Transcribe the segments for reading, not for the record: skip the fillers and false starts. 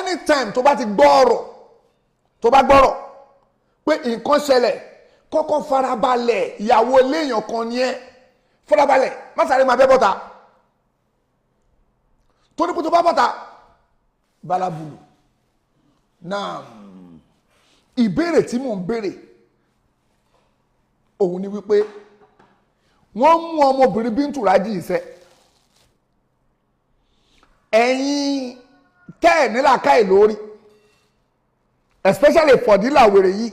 anytime tó bá ti gbọ́ ọ̀rọ̀ pé nǹkan ṣẹlẹ̀ kọ́kọ́ farabalẹ̀ ìyàwó eléèyàn kan ni ẹ́ farabalẹ̀ má sáré máa bẹ́ bọ́ta tó ní kó tó bá bọ́ta balabulu náà ìbéèrè tí mò ń béèrè òun ni wípé wọ́n mú ọmọbìnrin Bíntù Rájí iṣẹ́ ẹ̀yin tẹ́ ẹ̀ nílàkàì lórí especially Falila wèrè yìí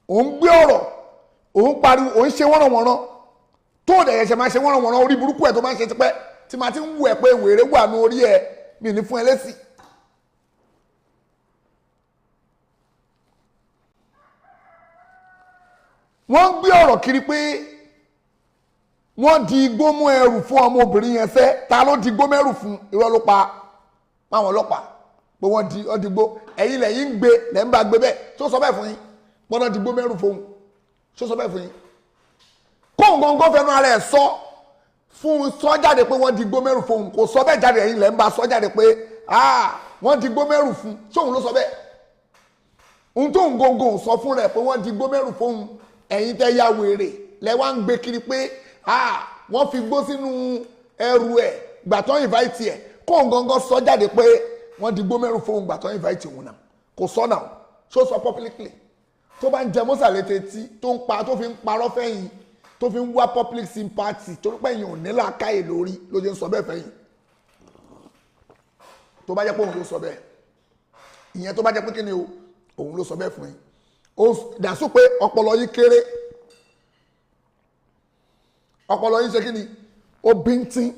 òun gbé ọ̀rọ̀ òun pariwo òun ṣe wọ́nrọ̀wọ́nrán tó dẹ̀ ẹ̀ṣẹ̀ máa ṣe wọ́nrọ̀wọ́nrán orí burúkú ẹ̀ tó máa ń ṣe tipẹ́ tí máa ti ń wù ẹ̀ pé wèrè wà ní orí ẹ̀ mi ní fún ẹ lésì. wọ́n ń gbé ọ̀rọ̀ kiri pé wọ́n di igbó mú ẹrù fún ọmọbìnrin yẹn fẹ́ ta ló di igbó mẹ́rù fún irọ́ ló pa máwọn ọlọ́pàá pé wọ́n di igbó ẹ̀yin lẹ́yìn ń gbé lẹ́ ń bá gbé bẹ́ẹ̀ tó sọ bẹ́ẹ̀ fún yín gbọ́dọ̀ di igbó mẹ́rù fóun tó sọ bẹ́ẹ̀ fún yín kóun gangan fẹnu ara ẹ̀ sọ fún sọ jáde pé wọ́n di igbó mẹ́rù fóun kò sọ bẹ́ẹ̀ jáde ẹ̀yin lẹ́ ń bá sọ jáde pé wọ́n di igbó mẹ́rù fún sóun ló sọ bẹ́ẹ̀ ohun tóun gangan sọ fún rẹ̀ pé wọ́n di igbó mẹ́rù fóun ẹ̀yin tẹ́ ya wèrè lẹ́ wá ń gbé kiri pé wọ́n fi gbó sínú ẹrù ẹ̀ gbàtọ́ invite ẹ̀ kóun gangan sọ jáde pé wọ́n di igbó mẹ́rù fóun gbàtọ́ invite òun náà kò sọ náà ṣó sọ publicly tó bá ń jẹ mọ́sàlétí tí tó ń pa tó fi ń parọ́ fẹ́yìn tó fi ń wá public sympathy torí pé èèyàn ò ní làákàyè lórí ló jẹ́ ń sọ bẹ́ẹ̀ fẹ́yìn tó bá jẹ́ pé òun ló sọ bẹ́ẹ̀ ìyẹn tó bá jẹ́ pé kí ni o òun ló sọ bẹ́ẹ̀ fún yín ó dàsú pé ọpọlọ yín kéré ọpọlọ yín ṣe kí ni ó bíntín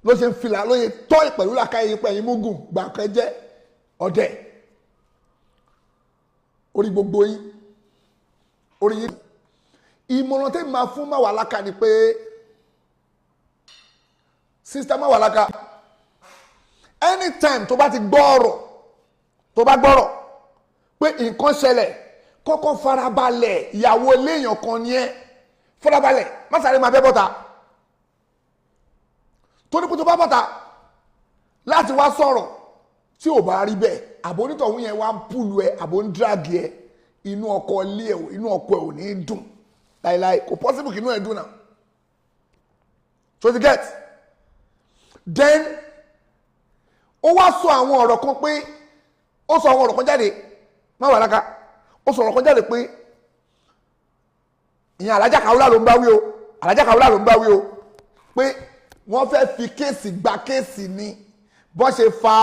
ló ṣe ń filà lóye tọ́ ìpẹ̀lú làákàyè yín pẹ̀yìn múgùn gbàǹkẹ́jẹ́ ọ̀dẹ̀ orí gbogbo yín orí yín ìmọ̀ràn tẹ́ máa fún Mewolaka ni pé sister Mewolaka anytime tó bá ti gbọ́ ọ̀rọ̀ pé nǹkan ṣẹlẹ̀ kọ́kọ́ farabalẹ̀ ìyàwó eléèyàn kan ni ẹ́ farabalẹ̀ má sáré máa bẹ́ bọ́ta tó ní kó tó bá bọ́ta láti wá sọ̀rọ̀ tí ò bá rí bẹ́ẹ̀ àbò onítọ̀hún yẹn wá ń pùlù ẹ àbò ń díràgì ẹ inú ọkọ ilé ẹ inú ọkọ ẹ ò ní dùn láìláì kò possible kí inú ẹ dùn náà so you get then ó wá sọ àwọn ọ̀rọ̀ kan pé ó sọ àwọn ọ̀rọ̀ kan jáde Mewolaka ó sọ ọ̀rọ̀ kan jáde pé ìyẹn Alájà Kàwúlà ló ń bá wí o Alájà Kàwúlà ló ń bá wí o pé wọ́n fẹ́ fi kéèsì gba kéèsì ni bọ́n ṣe fa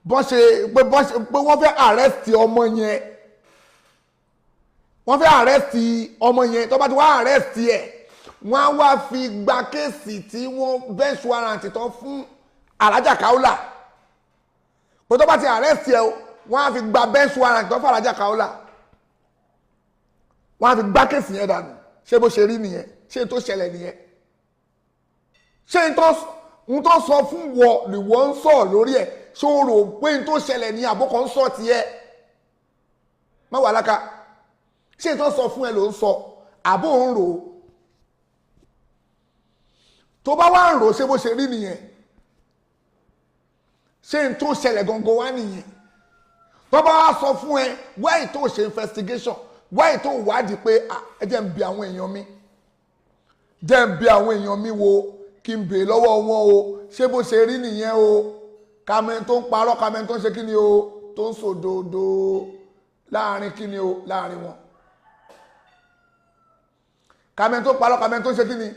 pé wọ́n fẹ́ arrest ọmọ yẹn tó bá ti wá arrest ẹ̀ wọ́n á wá fi gba kéèsì tí wọ́n bench warrant tán fún Alájà Kàwúlà pé tó bá ti arrest ẹ̀ wọ́n á fi gba bench warrant tán fún Alájà Kàwúlà wọ́n á fi gbá kéèsì yẹn dànù ṣé bó ṣe rí nìyẹn ṣé tó ṣẹlẹ̀ nìyẹn ṣé n tó sọ fún wọ ni wọ́n ń sọ lórí ẹ̀ ṣé o rò pé n tó ṣẹlẹ̀ ní àbọ̀kọ̀ ń sọ tiẹ̀ Mewolaka ṣé n tó sọ fún ẹ ló ń sọ àbò ń rò ó tó bá wá ń rò ó ṣé bó ṣe rí nìyẹn ṣé n tó ṣẹlẹ̀ gangan wá nìyẹn tó bá wá sọ fún ẹ wáyé tó ṣe investigation wáyé tó wádìí pé ẹ jẹ́ ń bi àwọn èèyàn mi jẹ́ ń bi àwọn èèyàn mi wo kí n bèè lọ́wọ́ wọn o ṣé bó ṣe rí nìyẹn o kàmẹ́ tó ń parọ́ kàmẹ́ tó ń ṣe kí ni o tó ń sòdodo láàrin kí ni o láàrin wọn kàmẹ́ tó ń parọ́ kàmẹ́ tó ń ṣe kí ni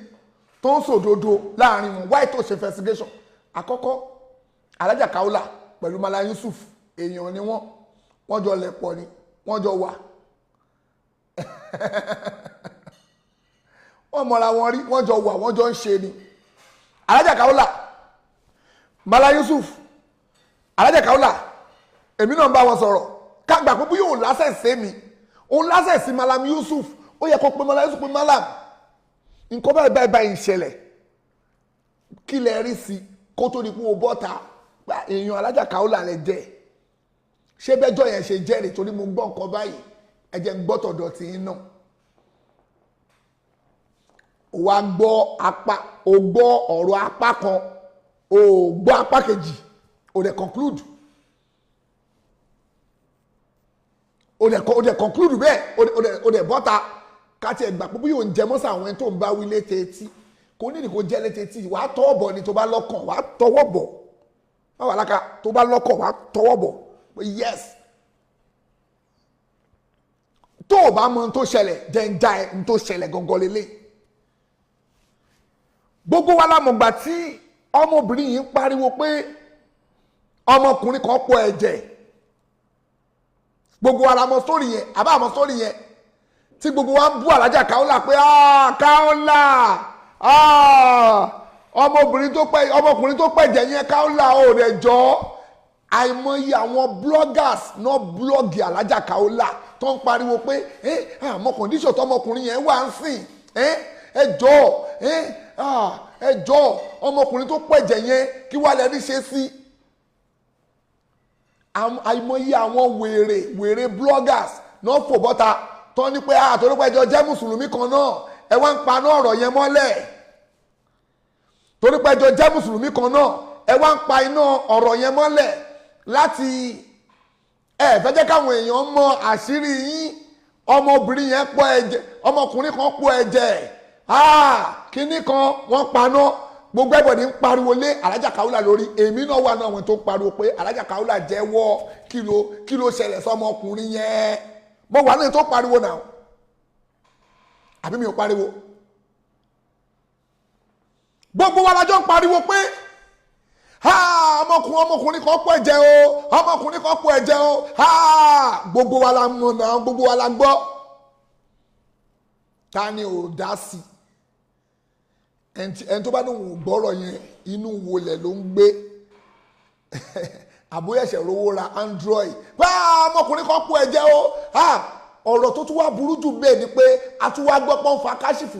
tó ń sòdodo láàrin wọn wáyé tó ṣe investigation àkọ́kọ́ Alájà Kàwúlà pẹ̀lú Mala Yusuf èèyàn ni wọ́n jọ lẹ̀pọ̀ ni wọ́n jọ wà wọ́n mọ̀ra wọn rí wọ́n jọ wà wọ́n jọ ń ṣe ni Alájà Kàwúlà Mala Yusuf Alájà Kàwúlà èmi náà ń bá wọn sọ̀rọ̀ kágbà pé bí yóò lásẹ̀sẹ̀ mi òun lásẹ̀sẹ̀ Malam Yusuf ó yẹ kó pe Mala Yusuf pé Malam nǹkan báyìí báyìí ìṣẹ̀lẹ̀ kí lẹ rí sí kó tó di pé o bọ́ta èèyàn Alájà Kàwúlà lẹ jẹ́ ṣé bẹ́jọ́ yẹn ṣe jẹ́rìí torí mo gbọ́ nǹkan báyìí ẹ jẹ́ ń gbọ́ tọ̀dọ̀ tí yín náà wàá gbọ́ apá o gbọ́ ọ̀rọ̀ apá kan o gbọ́ apá kejì o dẹ̀ conclude o dẹ̀ conclude bẹ́ẹ̀ o dẹ̀ bọ́ta káti ẹ̀gbà pé bí yóò ń jẹ mọ́sà àwọn ẹni tó ń bá wí létí etí kò ní ìdíkò jẹ́ létí etí wàá tọwọ́ bọ̀ ni tó bá lọ́kàn wàá tọwọ́ bọ̀ Mewolaka tó bá lọ́kàn wàá tọwọ́ bọ̀ yes tó o bá mọ ohun tó ṣẹlẹ̀ jẹ́ ń já ẹ ohun tó ṣẹlẹ̀ gangan lélẹ̀ gbogbo wa la mọ̀ gbà tí ọmọbìnrin yìí ń pariwo pé ọmọkùnrin kan pọ̀ ẹ̀jẹ̀ gbogbo wa la mọ̀ sórí yẹn àbá mọ̀ sórí yẹn tí gbogbo wa ń bú Alájà Kaola pé Kaola ọmọkùnrin tó pẹ̀ ẹ̀jẹ̀ yẹn Kaola ò rẹ̀ jọ àìmọye àwọn bloggers náà blọ́ọ̀gì Alájà Kaola tó ń pariwo pé àmọ́ kọ̀ǹdíṣọ̀ tọmọkùnrin yẹn wà ń sìn ẹjọ́ ọmọkùnrin tó pẹ̀jẹ̀ yẹn kí wàá lẹ́rí ṣe sí àìmọye àwọn wèrè bloggers náà fò bọ́ta tó ní pé àtòrípẹ́jọ jẹ́ mùsùlùmí kan náà ẹ wá ń paná ọ̀rọ̀ yẹn mọ́lẹ̀ torípẹ́jọ jẹ́ mùsùlùmí kan náà ẹ wá ń pa iná ọ̀rọ̀ yẹn mọ́lẹ̀ láti fẹ́ jẹ́ káwọn èèyàn mọ àṣírí yín ọmọbìnrin yẹn pọ̀ ẹ̀jẹ̀ ọmọkùnrin kan pọ̀ ẹ̀jẹ̀ kíní kan wọ́n paná gbogbo ẹ̀bọ̀dì ń pariwo lé Alájà Kaola lórí èmi náà wà náà àwọn tó ń pariwo pé Alájà Kaola jẹ́wọ́ kí ló ṣẹlẹ̀ sọmọkùnrin yẹn mo wà náà tó pariwo náà àbí mi ò pariwo gbogbo wa lájọ ń pariwo pé ọmọkùnrin kan pọ̀ ẹ̀jẹ̀ o ọmọkùnrin kan pọ̀ ẹ̀jẹ̀ o gbogbo wa la mọ̀ náà gbogbo wa la gbọ́ ta ni ò dá sí ẹni tó bá ní òun gbọ́rọ̀ yẹn inú wọlẹ̀ ló ń gbé àbóyẹ̀ṣẹ̀ rówó ra Android ọmọkùnrin kan pọ̀ ẹ̀jẹ̀ o ọ̀rọ̀ tó tún wá burú jù bẹ́ẹ̀ ni pé a tún wá gbọ́ pọ́n fa káṣífù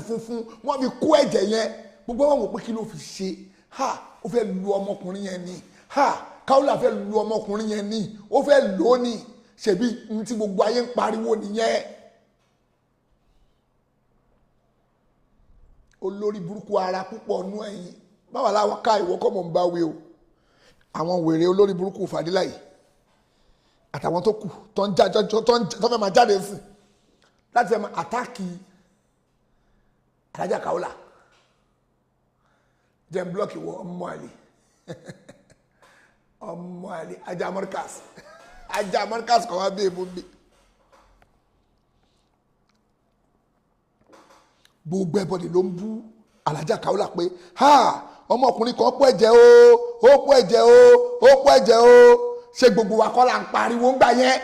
funfun wọ́n fi kó ẹ̀jẹ̀ yẹn gbogbo wọn wò pé kí ló fi ṣe ó fẹ́ lu ọmọkùnrin yẹn ni Kaola fẹ́ lu ọmọkùnrin yẹn ni ó fẹ́ lò ó ni ṣebí ní tí gbogbo ayé ń pariwo nìyẹn olórí burúkú ara púpọ̀ nú ẹ̀yìn báwa láwọn ká ìwọ kọ́ mọ̀ ń bá wí o àwọn wèrè olórí burúkú Falila yìí àtàwọn tó kù tó fẹ́ máa jáde sí láti fẹ́ máa àtáàkì Alájà Kaola jẹ́ blọ́ọ̀kì wọ ọmọ àlè ajá Amọ́ríkàs kọ̀ wá bí ebú bí gbogbo ẹbọdè ló ń bú Alájà Kaola pé ọmọkùnrin kan pọ̀ ẹ̀jẹ̀ ó pọ̀ ẹ̀jẹ̀ ó ṣe gbogbo wa kọ́ la ń pariwo ń gbà yẹn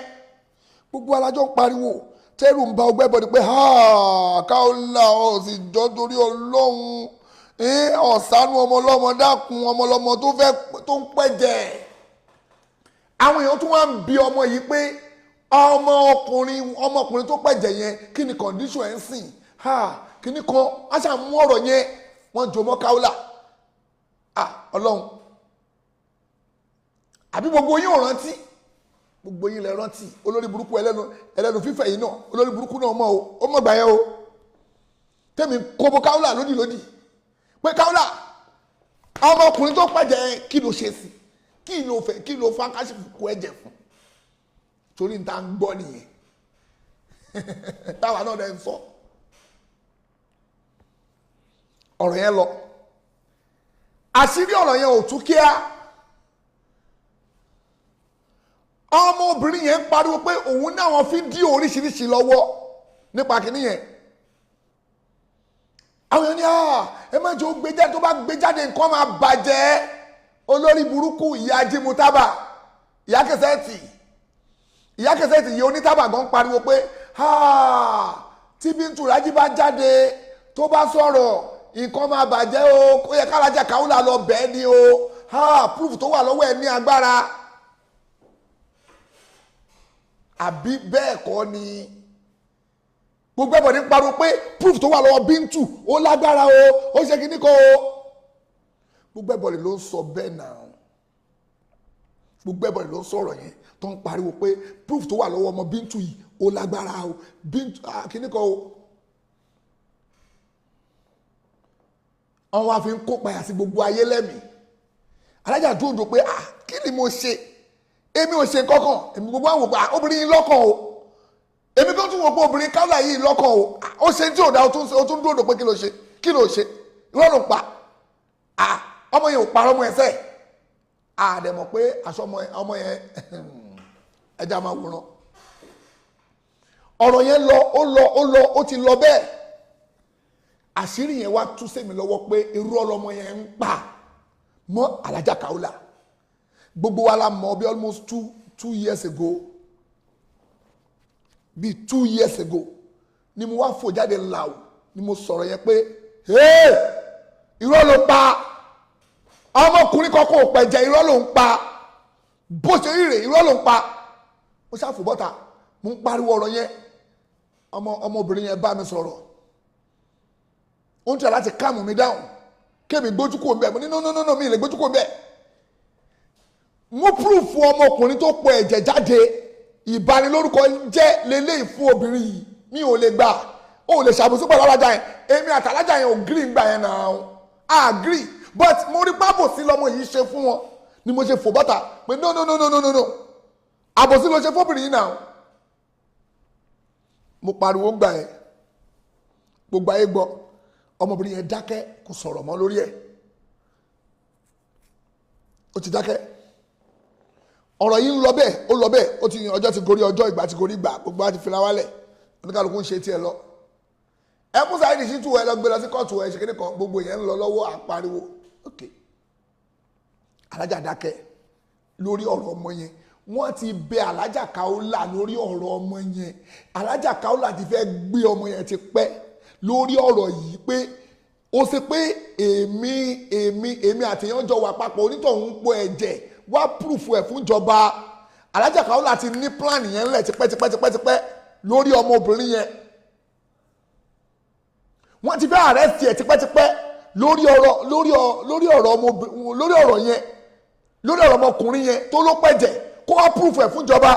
gbogbo alájọ ń pariwo tẹ́rù ń ba ọgbẹ́ bọ́ni pé Kaola ọ̀ sì jọ torí Ọlọ́run ọ̀sánú ọmọlọ́mọ dákun ọmọlọ́mọ tó ń pẹ̀jẹ̀ àwọn èèyàn tún wá ń bi ọmọ yìí pé ọmọkùnrin tó pẹ̀jẹ̀ yẹn kí ni condition ẹ̀ ń sìn kí ni kan á ṣàmú ọ̀rọ̀ yẹn wọ́n jọ mọ́ Kaola Ọlọ́run àbí gbogbo yín ò rántí gbogbo yín lẹ rántí olórí burúkú ẹlẹ́nu fífẹ̀ yìí náà olórí burúkú náà mọ̀ ó mọ̀ gbà yẹn o tẹ́mi kóbó Kaola lódì pé Kaola ọmọkùnrin tó pẹ̀jẹ̀ kí ló ṣe sí kí ló fa káṣífù kó ẹ̀jẹ̀ fún torí n ta ń gbọ́ nìyẹn táwa náà dẹ̀ ń sọ ọ̀rọ̀ yẹn lọ àṣírí ọ̀rọ̀ yẹn ò tú kíá ọmọbìnrin yẹn ń pariwo pé òun ní àwọn fídíò oríṣiríṣi lọ́wọ́ nípa kìíní yẹn àwọn èèyàn ní ẹ má jẹ́ ó gbé jáde tó bá gbé jáde nǹkan máa bàjẹ́ olórí burúkú ìyá jimutaba ìyá kẹsẹ́ẹ̀tì ìyá onítàbà gan pariwo pé tí Bíntù Rájí bá jáde tó bá sọ̀rọ̀ nǹkan máa bàjẹ́ o ó yẹ k'Alájà Kaola lọ bẹ́ẹ̀ ni o proof tó wà lọ́wọ́ ẹ̀ ní agbára àbí bẹ́ẹ̀ kọ́ ni gbogbo ẹ̀bọ̀ ní pariwo pé proof tó wà lọ́wọ́ Bíntù ó lágbára o ó ṣe kíní kan o gbogbo ẹ̀bọ̀ ló ń sọ bẹ́ẹ̀ náà gbogbo ẹ̀bọ̀ ló ń sọ̀rọ̀ yẹn tó ń pariwo pé proof tó wà lọ́wọ́ ọmọ Bíntù yìí ó lágbára o Bíntù kíní kan o àwọn afi ń kópa yà sí gbogbo ayé lẹ́mìí alájà dúró pé kí ni mo ṣe èmi ò ṣe kankan èmi gbogbo àwọn òpá obìnrin yìí lọ́kàn o èmi tó tún wò pé obìnrin káwùlà yìí lọ́kàn o ó ṣe tí ò dá o tún dúró pé kí ló ṣe irọ́ ló pa ọmọ yẹn ò parọ́ ọmọ ẹsẹ̀ àdẹ̀mọ̀ pé aṣọ ọmọ yẹn ẹja máa wòran ọ̀rọ̀ yẹn ó ti lọ bẹ́ẹ̀ àṣírí yẹn wá tú sẹ́mi lọ́wọ́ pé irú ọlọ́mọ yẹn ń pa mọ́ alájà Kaola gbogbo wa la mọ̀ bí almost two years ago bí 2 years ago ni mo wá fò jáde làwù ni mo sọ̀rọ̀ yẹn pé irọ́ ló pa ọmọkùnrin kan kò pẹ̀jẹ̀ irọ́ ló ń pa bó ṣe rí rè irọ́ ló ń pa mo ṣàfù bọ́ta mo ń pariwo ọ̀rọ̀ yẹn ọmọbìnrin yẹn bá mi sọ̀rọ̀ ó ń tẹ̀ láti calm mi down kémi gbójú kò ń bẹ̀ mo ní no mi lè gbójú kò ń bẹ̀ mo proof ọmọkùnrin tó pọ̀ ẹ̀jẹ̀ jáde ìbanilórúkọ jẹ́ lélẹ́yìí fún obìnrin yìí mi ò lè gbà ó lè ṣàbùsùn pẹ̀lú alájà yẹn èmi àtàlájà yẹn ò gree gbà yẹn náà agree but mo rí pábòsí lọmọ yìí ṣe fún wọn ni mo ṣe fò bọ́tà pé no àbòsí ló ṣe fóbìnrin yìí náà mo pariwo gbà yẹn gbogbo ayé gbọ́ ọmọbìnrin yẹn dákẹ́ kò sọ̀rọ̀ mọ́ lórí ẹ̀ ó ti dákẹ́ ọ̀rọ̀ yìí ń lọ bẹ́ẹ̀ ó ti ọjọ́ ti gorí ọjọ́ ìgbà ti gorí ìgbà gbogbo àti fìlà wálẹ̀ oníkàlùkù ń ṣe tiẹ̀ lọ ẹ mú sáyẹ́dì sí tù ẹ lọ gbé lọ sí kóòtù ẹ ṣe kéde kan gbogbo yẹn ń lọ lọ́wọ́ àpariwo ok alájà dákẹ́ lórí ọ̀rọ̀ ọmọ yẹn wọ́n ti bẹ alájà Kaola lórí ọ̀rọ̀ ọmọ yẹn alájà Kaola ti fẹ́ gbé ọmọ yẹn ti pẹ́ lórí ọ̀rọ̀ yìí pé ó ṣe pé èmi àtìyàn jọ wà papọ̀ onítọ̀hún pọ̀ ẹ̀jẹ̀ wá púrùfù ẹ̀ fún ìjọba alájà Kaola ti ní plan yẹn ńlẹ̀ tipẹ́ lórí ọmọbìnrin yẹn wọ́n ti fẹ́ arrest ẹ̀ tipẹ́ lórí ọ̀rọ̀ ọmọkùnrin yẹn tó ló pẹ̀jẹ̀ kó wá púrùfù ẹ̀ fún ìjọba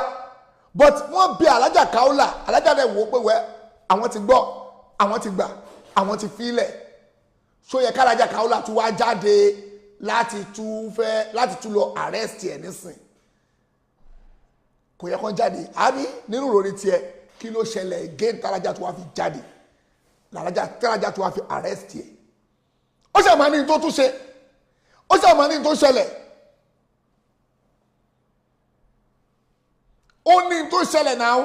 but wọ́n bí alájà Kaola alájà rẹ̀ wò ó pé wẹ́ àwọn ti gbọ́ àwọn ti gbà àwọn ti fílẹ̀ so yẹ kálájà Kaola tún wá jáde láti tún lọ arrest ẹ̀ nísìn kò yẹ kán jáde àbí nínú ìròyìn tiẹ̀ kí ló ṣẹlẹ̀ again tálájà tó wá fi jáde tálájà tó wá fi arrest ẹ̀ ó ṣe àmà ní tó tún ṣe ó ṣe àmà ní tó ṣẹlẹ̀ ó ní tó ṣẹlẹ̀ náà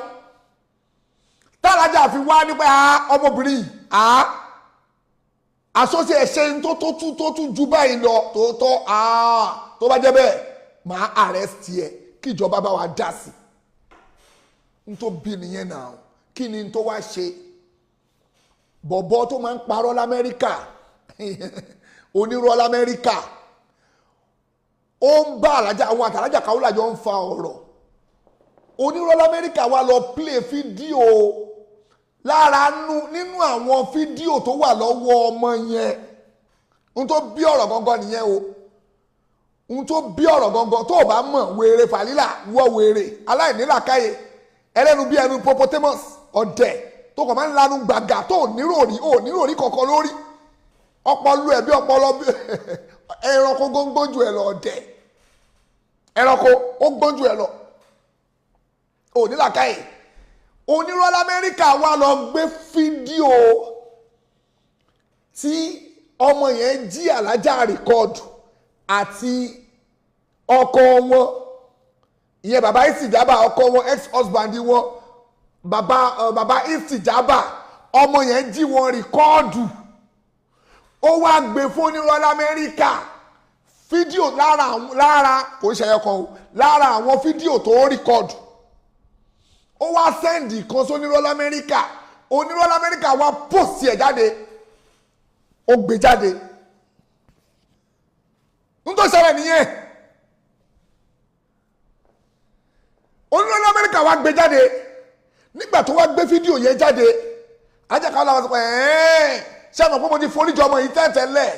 tálájà fi wá nípa ọmọbìnrin àsọ́sí ẹ̀ṣẹ̀ tó tún ju báyìí lọ tòótọ́ tó bá jẹ́ bẹ́ẹ̀ máa arrest ẹ̀ kí ìjọba bá wa dá sí n tó bí nìyẹn náà kí ni tó wá ṣe bọ̀bọ̀ tó máa ń parọ́ l'Amẹ́ríkà onírọ́ l'Amẹ́ríkà ó ń bá àwọn àtàlájà Kaola jọ ń fa ọ̀rọ̀ onírọ́ l'Amẹ́ríkà wá lọ play fídíò nínú àwọn fídíò tó wà lọ́wọ́ ọmọ yẹn n tó bí ọ̀rọ̀ gangan nìyẹn o n tó bí ọ̀rọ̀ gangan tó o bá mọ̀ wèrè Falila wọ wèrè aláìnílàkáyè ẹlẹ́nu bí ẹnu hippopotamus ọ̀dẹ̀ tó kàn máa ń lanu gbàgà tó níròrí kọ̀ọ̀kan lórí ọpọlọ ẹ̀ bí ọpọlọ bí ẹranko gbójú ẹ lọ ọ̀dẹ̀ ẹranko ó gbójú ẹ lọ onílàkáyè onírọ́ l'Amẹ́ríkà wá lọ gbé fídíò tí ọmọ yẹn jí alájà rìkọ́ọ̀dù àti ọkọ wọn ìyẹn bàbá ìsìjábà ọkọ wọn ex-husband wọn bàbá ìsìjábà ọmọ yẹn jí wọn rìkọ́ọ̀dù ó wá gbé fún onírọ́ l'Amẹ́ríkà fídíò lára kò ṣe ẹyọkan o lára àwọn fídíò tó rìkọ́ọ̀dù ó wá sẹ́ndì kan sónírọ́ l'Amẹ́ríkà onírọ́ l'Amẹ́ríkà wá pòsì ẹ̀ jáde ó gbé jáde n tó ṣẹlẹ̀ nìyẹn onírọ́ l'Amẹ́ríkà wá gbé jáde nígbà tó wá gbé fídíò yẹn jáde Alájà Kaola wá sọ pé ṣé àmọ́ pé mo ti foríjì ọmọ yìí tẹ́tẹ́lẹ̀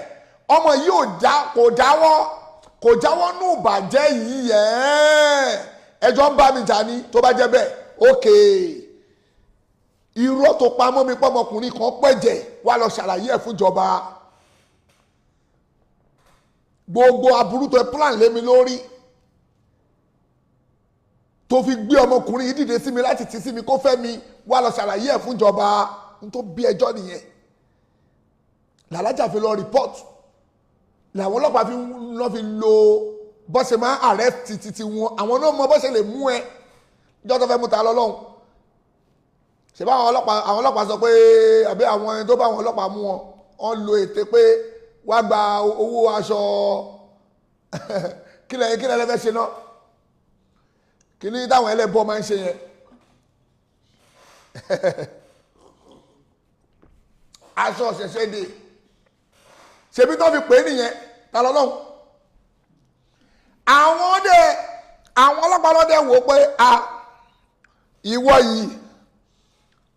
ọmọ yìí kò jáwọ́ nù bàjẹ́ yìí ẹjọ́ ń bá mi jà ní tó bá jẹ́ bẹ́ẹ̀ ókè irọ́ tó pamọ́ mi pọ́mọkùnrin kan pẹ̀jẹ̀ wá lọ ṣàlàyé ẹ̀ fúnjọba gbogbo aburú tó plan lé mi lórí tó fi gbé ọmọkùnrin yìí dìde sí mi láti tì sí mi kó fẹ́ mi wá lọ ṣàlàyé ẹ̀ fún ìjọba n tó bí ẹjọ́ nìyẹn làlájà fi lọ report làwọn ọlọ́pàá fi lo bó ṣe máa arrest títí wọn àwọn náà mọ bó ṣe lè mú ẹ ìjọ tó fẹ́ mú ta lọ́lọ́hún ṣèbá àwọn ọlọ́pàá sọ pé àbí àwọn ẹni tó bá àwọn ọlọ́pàá mú wọn lo ète pé wá gba owó aṣọ kílẹ̀ lẹ́fẹ́ ṣe náà kí ní táwọn ẹlẹ́bọ máa ń ṣe yẹn aṣọ ṣẹ̀ṣẹ̀ dé ṣebí tó fi pè é nìyẹn ta lọ́lọ́hún àwọn ọlọ́pàá lọ́dẹ wò pé ìwọ yìí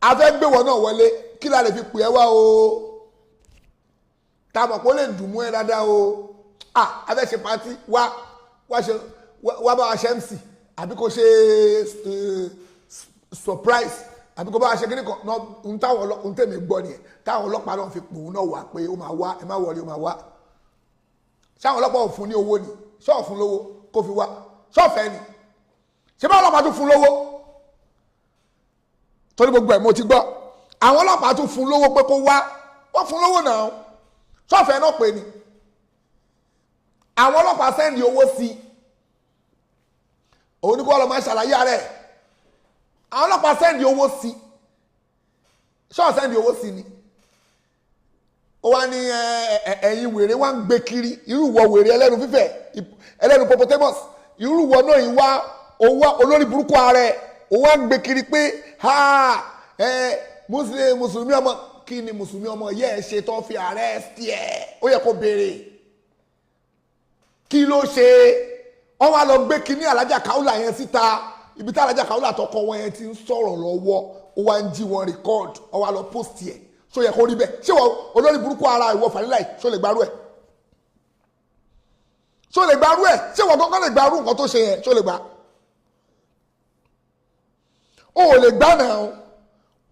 a fẹ́ gbéwọ náà wọlé kí la lè fi pè ẹ́ wá o ta mọ̀ pé ó lè dùn mú ẹ dáadáa o a fẹ́ ṣe pàtí wá bá wa ṣe MC àbí kò ṣe surprise àbí kò bá wa ṣe kíní kan ń táwọn ń tèmi gbọ́ nìyẹn táwọn ọlọ́pàá náà fi pòun náà wà pé ó máa wá ẹ má wọlé ó máa wá ṣáwọn ọlọ́pàá ò fún ní owó ni ṣọ́ọ̀ fún lówó kó fi wá ṣọ́ọ̀fẹ́ ni ṣé bá ọlọ́pàá tún fún lówó torí gbogbo ẹ̀ mo ti gbọ́ àwọn ọlọ́pàá tún fún lówó pé kó wá wọ́n fún lówó náà ṣọ́ọ̀fẹ́ náà pé ni àwọn ọlọ́pàá sẹ́ndì owó sí òun ní kó ọlọ́pàá ṣàlàyé rẹ̀ àwọn ọlọ́pàá sẹ́ndì owó sí ṣọ́ọ̀ sẹ́ndì owó sí ni ó wá ní ẹ̀yin wèrè wá ń gbé kiri irú wọ wèrè ẹlẹ́nu fífẹ̀ ẹlẹ́nu popotamus irú wọ náà yìí wá owó olórí burúkú ààrẹ ó wá ń gbé kiri pé mùsùlùmí ọmọ kí ni mùsùlùmí ọmọ yẹ ẹ ṣe tó fi arrest ẹ ó yẹ kó béèrè kí ló ṣe wọ́n wá lọ gbé kíní alájà káúlà yẹn síta ibi tí alájà káúlà tọkọ wọn yẹn ti ń sọ̀rọ̀ lọ́wọ́ ó wá ń jí wọn record ó wá lọ post yẹ ṣó yẹ kó rí bẹ́ẹ̀ ṣé wọ́n olórí burúkú ara ìwọ Falila yìí ṣó lè gbárù ẹ̀ ṣó lè gbárù ẹ̀ ṣé wọ́n gángan lè gbárù nǹkan tó ṣe yẹn ṣó lè gbá o ò lè gbá náà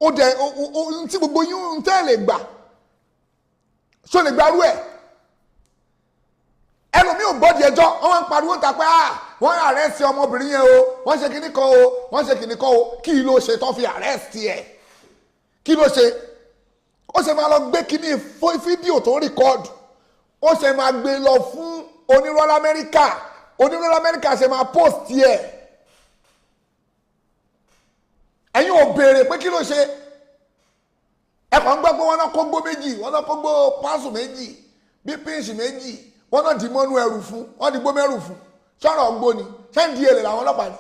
o dẹ̀ o tí gbogbo yín ń tẹ́ lè gbà ṣó lè gbárù ẹ̀ ẹlòmíì ò gbọ́dọ̀ ẹjọ́ wọ́n máa ń pariwo ta pé wọ́n arrest ọmọbìnrin yẹn o wọ́n ṣe kíní kan o wọ́n ṣe kíní kan o kí ló ṣe tó fi arrest ẹ̀ kí ló ṣe ó ṣe máa lọ gbé kíní fídíò tó rìkọ́ọ̀dù ó ṣe máa gbé lọ fún onírọ́ lamẹ́ríkà ṣe máa post ẹ̀ ẹ̀yin ò béèrè pé kí ló ṣe ẹ̀kọ́ ń gbọ́ pé wọ́n náà kó gbó méjì wọ́n náà kó gbó pásù méjì bí píǹsì méjì wọ́n náà dì mọ́nú ẹrù fún wọ́n di gbó mẹ́rù fún sọ̀rọ̀ ọgbó ni ṣé ń di èlè làwọn ọlọ́pàá ni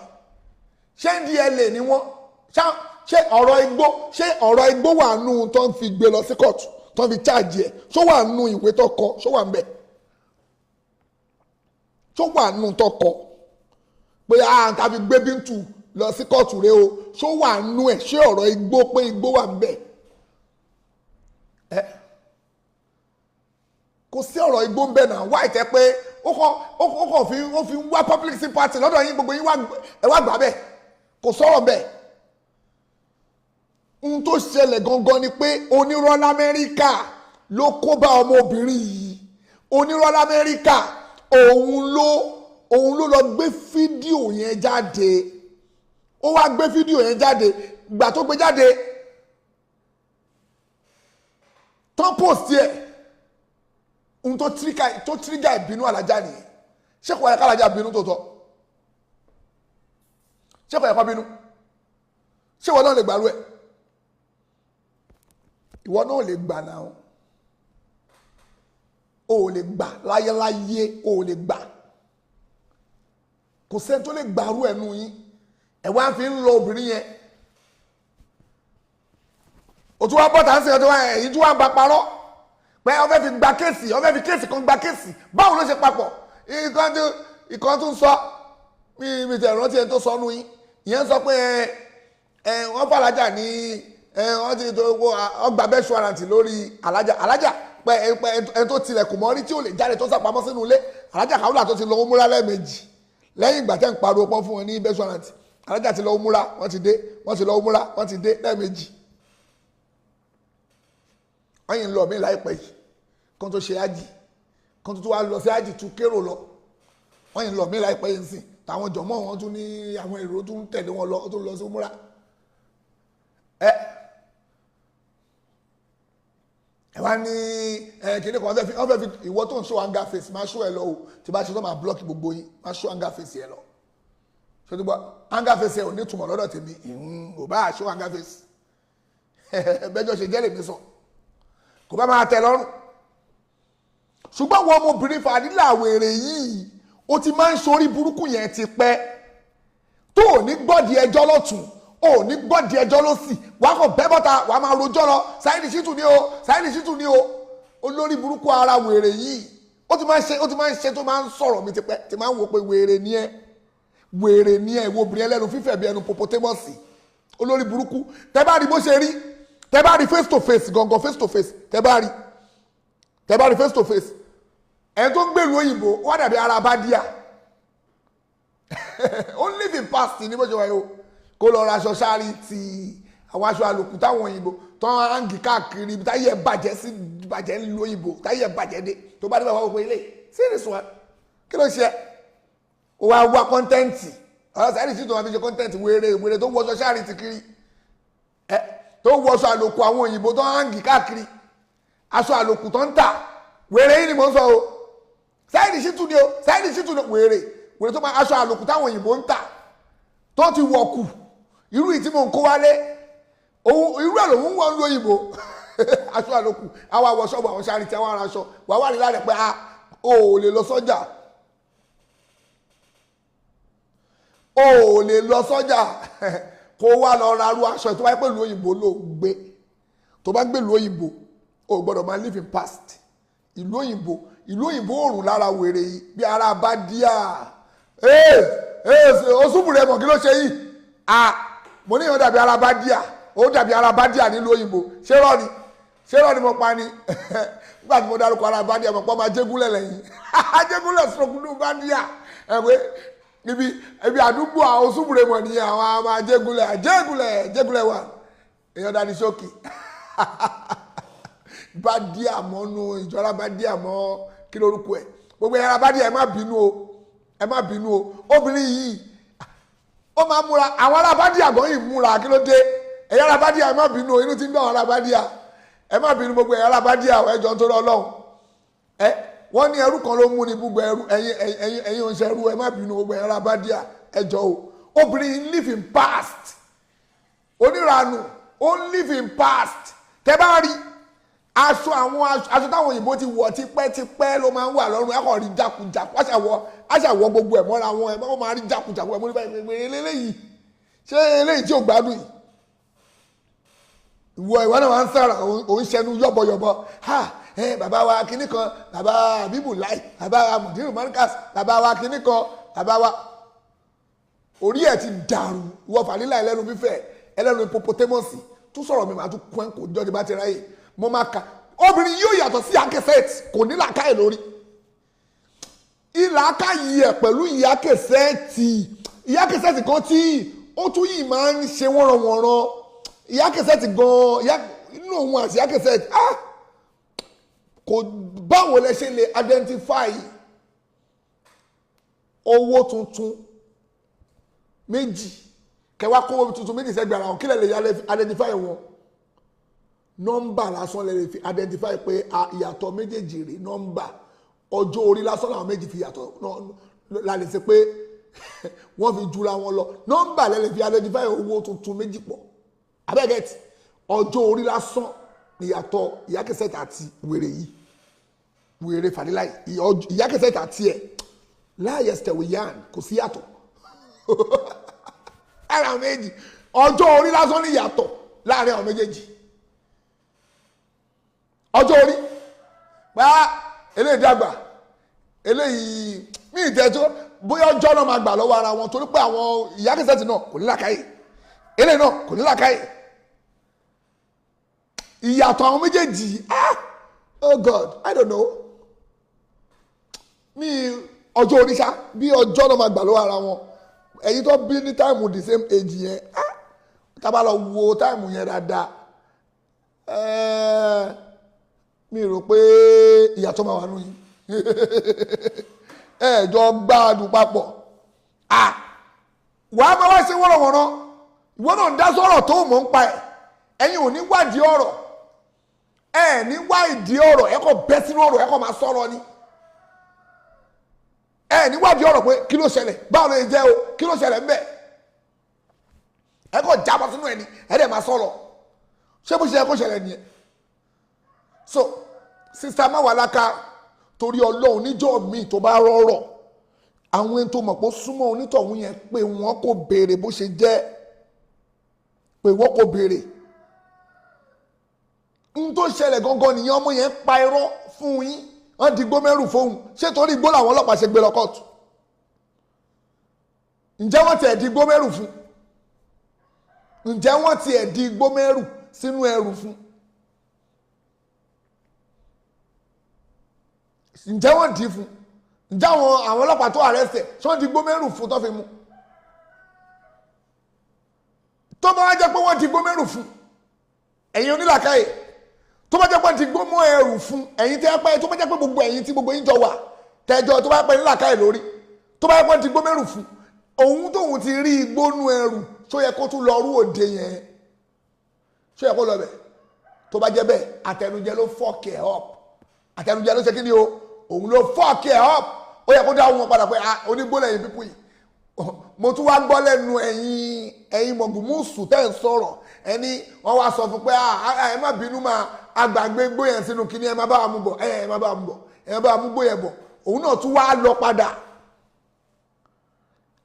ṣé ń di èlè ni wọ́n ṣé ọ̀rọ̀ igbó wà nù tó ń fi gbé lọ sí kóòtù tó ń fi cháàjì ẹ̀ ṣó wà nù ìwé tó kọ ṣó wà ń bẹ̀ ṣó wà nù tó kọ pé tàbí gbé Bíntù lọ sí kóòtù rẹ o ṣó wà nù ẹ̀ ṣé ọ̀rọ̀ igbó pé igbó wà ń bẹ̀ kò sí ọ̀rọ̀ igbó ń bẹ̀ náà wá ìtẹ́ pé ó fi ń wá public sympathy lọ́dọ̀ yín gbogbo yín ẹ wá gbà bẹ́ẹ̀ kò sọ̀rọ̀ bẹ́ẹ̀ ohun tó ṣẹlẹ̀ gangan ni pé onírọ́ lamẹ́ríkà ló kó bá ọmọbìnrin yìí onírọ́ lamẹ́ríkà òun ló lọ gbé fídíò yẹn jáde ó wá gbé fídíò yẹn jáde ìgbà tó gbé jáde tán post yẹ ohun tó tírígà ìbínú alájà nìyẹn ṣé kò yẹ ká alájà bínú tó tọ́ ṣé kò yẹ ká bínú ṣé wọn náà lè gbàrú ẹ ìwọ náà lè gbà náà o ò lè gbà láyéláyé o ò lè gbà kò sẹ́ni tó lè gbàrú ẹnu yín ẹ wá fi ń lọ obìnrin yẹn o tún wá bọ́ta ń sìn ọdún èyí tún wá ń ba parọ́ pé ọ fẹ́ fi gba kéèsì ọ fẹ́ fi kéèsì kan gba kéèsì báwo ló ṣe papọ̀ ìkan tún sọ mi tẹ̀ rántí ẹni tó sọ nù yín ìyẹn sọ pé wọ́n fàlájà ní wọ́n ti tó ọgbà bẹ́ṣù àrántì lórí alájà pé ẹni tó tilẹ̀kùn mọ́ rí tí ò lè jáde tó sàpamọ́ sínú ilé alájà Kàwúlà tó ti lọ múra lẹ́ẹ̀mejì lẹ́yìn ìgbà tẹ́ ń pariwo pọ́n fún wọn ní bẹ́ṣù àrántì alájà ti lọ múra wọ́n ti dé wọ́n ti lọ múra wọ́n ti dé lẹ́ẹ̀mejì wọ́n yìí ń lọ mí láìpẹ́ yìí kan tó ṣe ájì kan tuntun wá lọ sí àjì tún kérò lọ wọ́n yìí lọ mí láìpẹ́ yìí sìn táwọn jọ̀mọ́ wọn tún ní àwọn èrò tún tẹ̀lé wọn lọ tó lọ sí múra ẹ wá ní kìnní kan wọ́n fẹ́ fi ìwọ tó ń show anger face máa show ẹ lọ o tí bá ṣe tó máa block gbogbo yín máa show anger face ẹ lọ ṣé tó gbọ́ anger face ẹ ò ní túmọ̀ lọ́dọ̀ tèmi ò bá show anger face bẹ́jọ́ ṣe jẹ́ lèmi sọ kò bá máa tẹ́ lọ́rùn ṣùgbọ́n àwọn ọmọbìnrin Falila wèrè yìí ó ti máa ń sórí burúkú yẹn ti pẹ́ tó ò ní gbọ́dì ẹjọ́ lọ́tún ò ní gbọ́dì ẹjọ́ lọ́sì wàá kàn bẹ́ bọ́ta wàá máa rojọ́ lọ Saheed Shittu ni o Saheed Shittu ni o olórí burúkú ara wèrè yìí ó ti máa ń ṣe tó máa ń sọ̀rọ̀ mi ti pẹ́ ti máa ń wò pé wèrè ni ẹ ìwọ obìnrin ẹlẹ́nu fífẹ̀ bí ẹnu popotémọ́sì olórí burúkú tẹ bá rí bó ṣe rí tẹ bá rí face to face gangan face to face tẹ bá rí face to face ẹni tó ń gbèrú òyìnbó wọ́n dàbí ara bá díà ó ń live in past ní bó ṣe wáyé o kó lọ ra aṣọ sáré ti àwọn aṣọ àlòkù táwọn òyìnbó tó ń hangi káàkiri táyé bàjẹ́ sí bàjẹ́ ń lo òyìnbó táyé bàjẹ́ dé tó bá dé bá wà wọ́n ilé serious one kí ló ṣe ó wá wá kọ́ńtẹ́ǹtì ọ̀rọ̀ Saheed Shittu wọn fi ṣe kọ́ńtẹ́ǹtì wèrè tó wọṣọ sáré ti kiri tó wọṣọ àlòkù àwọn òyìnbó tó ń hangi káàkiri aṣọ àlòkù tó ń tà wèrè yìí ni mò ń sọ o Saheed Shittu ni o Saheed Shittu ni wèrè tó máa aṣọ àlòkù táwọn òyìnbó ń tà tó ti wọ̀kù irú ìtí mò ń kó wálé irú ẹ̀ lòun wọ́n ń lo òyìnbó aṣọ àlòkù àwọn àwọ̀ ṣọ́ọ̀bù àwọn sáré tí àwọn ará aṣọ wà wà nílá rẹ̀ pé o ò lè lọ sọ́jà kó wá lọ ra arú aṣọ tó bá pè lu òyìnbó ló gbé tó bá gbé lu òyìnbó o gbọ́dọ̀ máa live in past ìlú òyìnbó òrùn lára wèrè yìí bí ara bá díà osùnmù rẹ mọ̀ kí ló ṣe yìí mo ní ìyàn dàbí ara bá díà ó dàbí ara bá díà nílùú òyìnbó ṣé rọ́ ni mo pa ni nígbà tí mo dárúkọ ara bá díà mo pọ́ máa jégúnlẹ̀ lẹ́yìn jégúnlẹ̀ sọ̀kúndùn bá díà ibi àdúgbò àwọn osùnmù rẹ mọ̀ nìyẹn àwọn àmà jégúnlẹ̀ wà èèyàn dání ṣókì bá díà mọ́nú ìjọra bá díà mọ́ kí lórúkọ ẹ̀ gbogbo ẹ̀yà bá díà ẹ má bínú o obìnrin yìí ó máa múra àwọn arábádíà gan yìí múra kí ló dé ẹ̀yà arábádíà ẹ má bínú o inú ti ń gbọ́ àwọn arábádíà ẹ má bínú gbogbo ẹ̀yà arábádíà ẹjọ́ tó lọ́lọ́run wọ́n ní ẹrú kan ló mú ní gbogbo ẹrú ẹ̀yin oúnjẹ ẹrú ẹ má bínú gbogbo ẹ̀yà arábádíà ẹjọ́ o obìnrin live in past oníranù ó live in past tẹ bá rí aṣọ táwọn òyìnbó ti wọ̀ tipẹ́tipẹ́ ló máa ń wà lọ́rùn ẹ̀kọ́ rí jákujàku aṣàwọ̀ gbogbo ẹ̀ mọ́ra wọn ẹ̀ máa rí jákujàku ẹ̀ mọ́ nípa eléyìí ṣé eléyìí tí ò gbádùn yìí ìwọ náà wà ń sára òun ṣẹnu yọ̀bọ̀yọ̀bọ̀ bàbá wa kinní kan bàbá Abibu Lai bàbá wa Mudiru Markaz bàbá wa kinní kan bàbá wa orí ẹ̀ ti dàrú ìwọ Falila ẹlẹ́nu fífẹ́ ẹlẹ́nu hipopotamusi tún sọ̀rọ̀ mi màá tún kún ẹ̀ kò jọ́ bá ti ráyè mo máa ka obìnrin yóò yàtọ̀ sí akẹsẹ́ẹ̀tì kò ní làákàyè lórí ìlàákàyè ẹ̀ pẹ̀lú ìyá kẹsẹ́ẹ̀tì kan tí ó tún yìí máa ń ṣe wọ́nranwọ̀nran ìyá kẹsẹ́ẹ̀tì gan inú òun àti ìyá kẹsẹ́ẹ̀tì kò báwo lẹ ṣe lè identify owó tuntun méjì kẹwàá kó owó tuntun méjì sẹ́gbẹ̀ẹ́ ara wọn kí lẹ lè identify wọn nọ́mbà lásán lè fi identify pé ìyàtọ̀ méjèèjì rè nọ́mbà ọjọ́ orí lásán làwọn méjì fi yàtọ̀ la lè ṣe pé wọ́n fi jura wọn lọ nọ́mbà lè fi identify owó tuntun méjì pọ̀ abẹ́gẹ́tì ọjọ́ orí lásán ìyàtọ̀ ìyá kẹsẹ̀tì àti wèrè yìí wèrè Falila ìyá kẹsẹ̀tì àti ẹ̀ láàyè stẹ̀wìyàn kò sí yàtọ̀ láàrin àwọn méjì ọjọ́ orí lásán ní ìyàtọ̀ láàrin àwọn méjèèjì ọjọ́ orí bá eléyìí dàgbà eléyìí mí ìtẹ́jọ́ bóyá ọjọ́ náà máa gbà lọ́wọ́ ara wọn torí pé àwọn ìyá kẹsẹ̀tì náà kò ní làákàyè eléyìí náà kò ní làákàyè ìyàtọ̀ àwọn méjèèjì oh God I don't know mi ọjọ́ orí ṣá bí ọjọ́ náà máa gbà lọ́wọ́ ara wọn ẹ̀yin tó bí ní táìmù the same age yẹn tábà lọ wo táìmù yẹn dáadáa mi rò pé ìyàtọ̀ máa wà nù yín ẹ̀jọ̀ gbáàdùn papọ̀ wàá máa wá ṣe wọ́rọ̀wọ́rọ̀ ìwọ náà ń dá sọ̀rọ̀ tó mọ̀ ń pa ẹ̀ ẹ̀yin ò ní wádìí ọ̀rọ̀ ẹ̀ ní wá ìdí ọ̀rọ̀ ẹ̀ kọ́ bẹ́ sínú ọ̀rọ̀ ẹ̀ kọ́ máa sọ̀rọ̀ ni ẹ̀ ní wádìí ọ̀rọ̀ pé kí ló ṣẹlẹ̀ báwo ló jẹ́ o kí ló ṣẹlẹ̀ ń bẹ̀ ẹ̀ kọ́ jábọ̀ sínú ẹ̀ ni ẹ̀ dẹ̀ máa sọ̀rọ̀ ṣé bó ṣe yẹ kó ṣẹlẹ̀ nìyẹn so sista Mewolaka torí Ọlọ́run níjọ́ míì tó bá rọrọ̀ àwọn ẹni tó mọ̀ pé ó súnmọ́ onítọ̀hún yẹn pé wọ́n kò béèrè bó ṣe jẹ́ pé wọ́n kò béèrè n tó ṣẹlẹ̀ gangan nìyẹn ọmọ yẹn pa irọ́ fún yín wọ́n di gbómẹ́rù fóun ṣé torí igbó làwọn ọlọ́pàá ṣe gbé lọ kóòtù ǹjẹ́ wọ́n tiẹ̀ di gbómẹ́rù fún ǹjẹ́ wọ́n tiẹ̀ di gbómẹ́rù sínú ẹrù fún ǹjẹ́ wọ́n dì í fún ǹjẹ́ àwọn ọlọ́pàá tó àrẹ́sẹ̀ ṣé wọ́n di gbómẹ́rù fún tó fi mú tó bá wá jẹ́ pé wọ́n di gbómẹ́rù fún ẹ̀yin onílàkàyè tó bá jẹ́ pé ti gbómọ́ ẹrù fún ẹ̀yin tẹ́ pẹ́ tó bá jẹ́ pé gbogbo ẹ̀yin tí gbogbo yín jọ wà tẹ́jọ́ tó bá pẹ́ nílàkàyè lórí tó bá jẹ́ pé ti gbómẹ́rù fún òun tóun ti rí igbónú ẹrù tó yẹ kó tún lọ rú òde yẹn ṣó yẹ kó lọ bẹ̀ tó bá jẹ́ bẹ́ẹ̀ àtẹnujẹ ló fuck ẹ̀ up àtẹnujẹ ló ṣe kí ni o òun ló fuck ẹ̀ up ó yẹ kó dá wọn padà pé onígbó lẹ́yìn pípú yìí mo tún wá gbọ́ lẹ́nu ẹ̀yin mọ̀gùmùsù tẹ́ ń sọ̀rọ̀ ẹni wọ́n wá sọ fún pé ẹ má bínú máa agbàgbé gbóyè sínú kíní ẹ má bá wa mú bọ̀ ẹ má bá wa mú bọ̀ ẹ má bá wa mú gbóyè bọ̀ òun náà tún wá lọ padà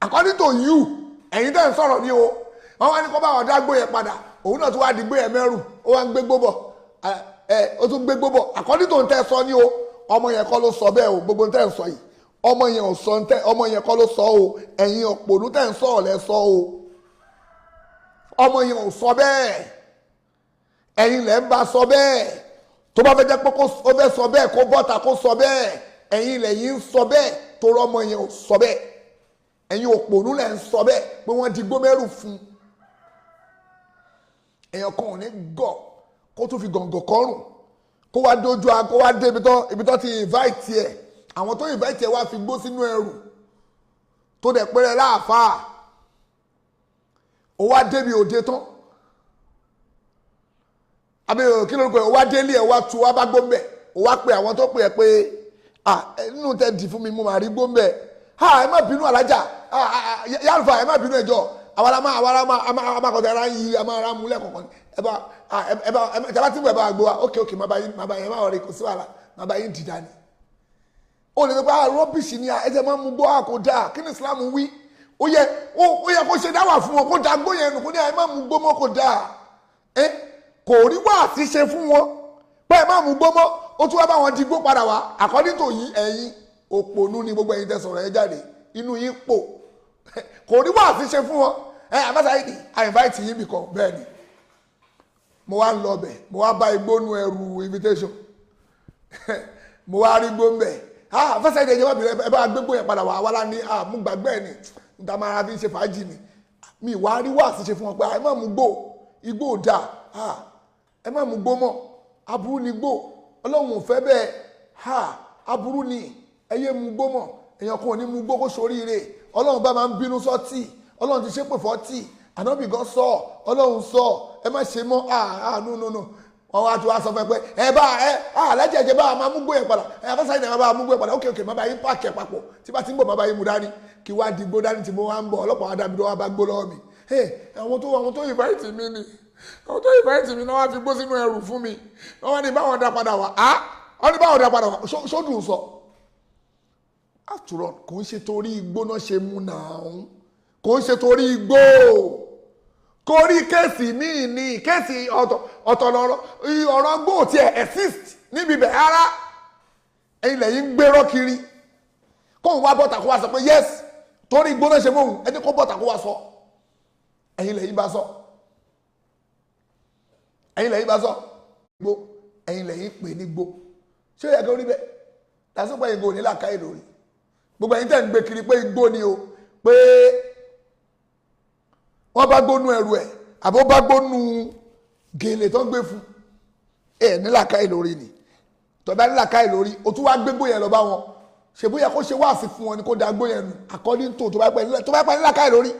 according to you ẹ̀yin tẹ́ ń sọ̀rọ̀ ní o wọ́n wá ní kó bá wọn dá gbóyè padà òun náà tún wá di gbóyè mẹ́rù ó wá ń gbé gbó bọ̀ ó tún gbé gbó bọ̀ according to ń tẹ́ sọ ní o ọmọ yẹn kọ́ ló sọ bẹ́ẹ̀ o gbogbo ń tẹ́ ń sọ yìí ọmọ yẹn ò sọ ntẹ ọmọ yẹn kọ́ ló sọ o ẹ̀yin òpònú tẹ́ ń sọ̀rọ̀ lẹ sọ o ọmọ yẹn ò sọ bẹ́ẹ̀ ẹ̀yin lẹ ń bá sọ bẹ́ẹ̀ tó bá fẹ́ jẹ́ pé ó fẹ́ sọ bẹ́ẹ̀ kó bọ́ta kó sọ bẹ́ẹ̀ ẹ̀yin lẹ̀yin ń sọ bẹ́ẹ̀ torí ọmọ yẹn ò sọ bẹ́ẹ̀ ẹ̀yin òpònú lẹ ń sọ bẹ́ẹ̀ pé wọ́n di gbómẹ́rù fún èèyàn kan ò ní gọ̀ kó tún fi gọ̀ǹgọ̀ kọ́rùn kó wá dójú a kó wá dé ibi tó ti invite ẹ̀ àwọn tó invite ẹ̀ wá fi gbó sínú ẹrù tó dẹ̀ pẹ́rẹ́ láàfáà ó wá débi òde tán àbí kí ló ń pè ó wá délé ẹ̀ wá tu wá bá gbóǹbẹ̀ ó wá pe àwọn tó pè ẹ́ pé nínú tẹ́ dì fún mi mo máa rí gbóǹbẹ̀ ẹ má bínú alájà yálùfà ẹ má bínú ẹjọ́ àwọn ará kọ̀ọ̀tà ara yìí a máa ra múlẹ̀ kọ̀ọ̀kan ẹ bá tí mo ẹ bá gbó wa ókè má bá yín ẹ má wọlé kò sí wàhálà má bá yín dìdá ni ó lè nípa rọ́bìṣì ni ẹ̀jẹ̀ máa ń mú gbọ́ àkódà kí ni Islam wí ó yẹ kó ṣe dáwà fún wọn kó da gbó yẹn nù kó ní ẹ má mú gbó mọ́ kó dáa kò rí wá àti ṣe fún wọn pé ẹ má mú gbó mọ́ ó tún wá bá wọn di gbó padà wá according to yín ẹ̀yin òpònú ni gbogbo ẹ̀yin tẹ́ sọ̀rọ̀ ẹ jáde inú yín pò kò rí wá àti ṣe fún wọn àbáṣà yìí I invite yín bìkan bẹ́ẹ̀ ni mo wá ń lọ bẹ̀ mo wá bá igbónú ẹrù invitation mo wá rí gbó ń bẹ̀ fẹsẹ̀ ìdè ìjọba bìrẹ̀ ẹ bá gbégbó yẹn padà wà wá lá ní mú gbàgbé ẹ̀ ní níta máa fi ṣe fàájì ni mi wá rí wá sí ṣe fún wọn pé ẹ má mú gbó igbó ò dáa ẹ má mú gbó mọ́ aburú ni gbó Ọlọ́run ò fẹ́ bẹ́ẹ̀ aburú ni ẹ yé mú gbó mọ́ èèyàn kan ò ní mú gbó kó soríire Ọlọ́run bá máa ń bínú sọ́tì Ọlọ́run ti ṣépè fọ́tì ànábì gan sọ Ọlọ́run sọ ẹ má ṣe mọ́ no wọ́n wá tó wá sọ fún ẹ pé alájẹ ẹ̀jẹ̀ bá a máa mú gbó yẹn padà afẹ́sà ìdè máa bá a mú gbó yẹn padà ókè má bá yín pààkì ẹ̀ papọ̀ tí bá ti ń bọ̀ má bá yín mú dání kí wá di gbó dání tí mo wá ń bọ̀ ọlọ́pàá wá dábìí wá bá gbó lọ́wọ́ mi àwọn tó invite mi ni àwọn tó invite mi náà wá fi gbó sínú ẹrù fún mi wọ́n ní báwọn dá padà wá wọ́n ní báwọn dá padà wá sódùn sọ after all kò ń ṣe torí igbó náà ṣe mú náà kò ń ṣe torí igbó kórí kéèsì míì ní kéèsì ọ̀tọ̀ lọ́rọ̀ ọ̀rọ̀ gbòò tí ẹ̀ exist níbi ibẹ̀ ara ẹ̀yin lẹ́yìn ń gbérọ́ kiri kóun wá bọ́ta kó wá sọ pé yes torí gbóná ṣe mọ́hun ẹni kó bọ́ta kó wá sọ ẹ̀yin lẹ́yìn bá sọ gbó ẹ̀yin lẹ́yìn pè ní gbó ṣé ó yẹ kí ó rí bẹ́ẹ̀ lásìkò ẹ̀yin gbò ní làkàyè lórí gbogbo ẹ̀yin tẹ̀ ń gbé kiri pé igbó ni o pé wọ́n bá gbónú ẹrù ẹ̀ àbó bá gbónú gèlè tó gbé fún nílàkàyè lórí ni tó bá nílà káì lórí o tún wá gbégbó yẹn lọ bá wọn ṣe bóyá kó ṣe wáàsí fún wọn ni kó da gbó yẹn nù according to tó bá pẹ́ nílà káì lórí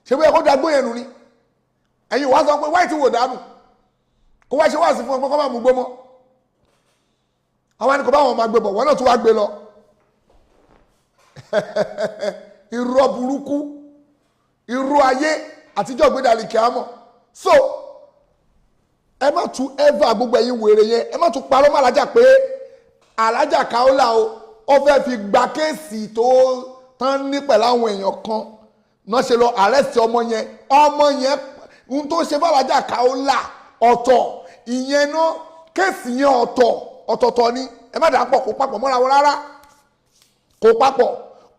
ṣe bóyá kó da gbó yẹn nù ni ẹ̀yin wá sọ pé wáì tí wò dánù kó wá ṣe wáàsí fún wọn pé kó má mú gbó mọ́ àwọn ẹni kò bá wọn máa gbé bọ̀ wọn náà tún wá gbé lọ irọ́ burúkú irú ayé àtijọ́ gbédàlì kìámọ̀ so ẹ má tún ever gbogbo ẹ̀yin wèrè yẹn ẹ má tún parọ́ mọ́ alájà pé alájà Kaola ó fẹ́ fi gba kéèsì tó tán ní pẹ̀lú àwọn èèyàn kan náà ṣe lọ arrest ọmọ yẹn ohun tó ṣe fún alájà Kaola ọ̀tọ̀ ìyẹn náà kéèsì yẹn ọ̀tọ̀ọ̀tọ̀ ni ẹ má dàá pọ̀ kó papọ̀ mọ́ra wọn rárá kó papọ̀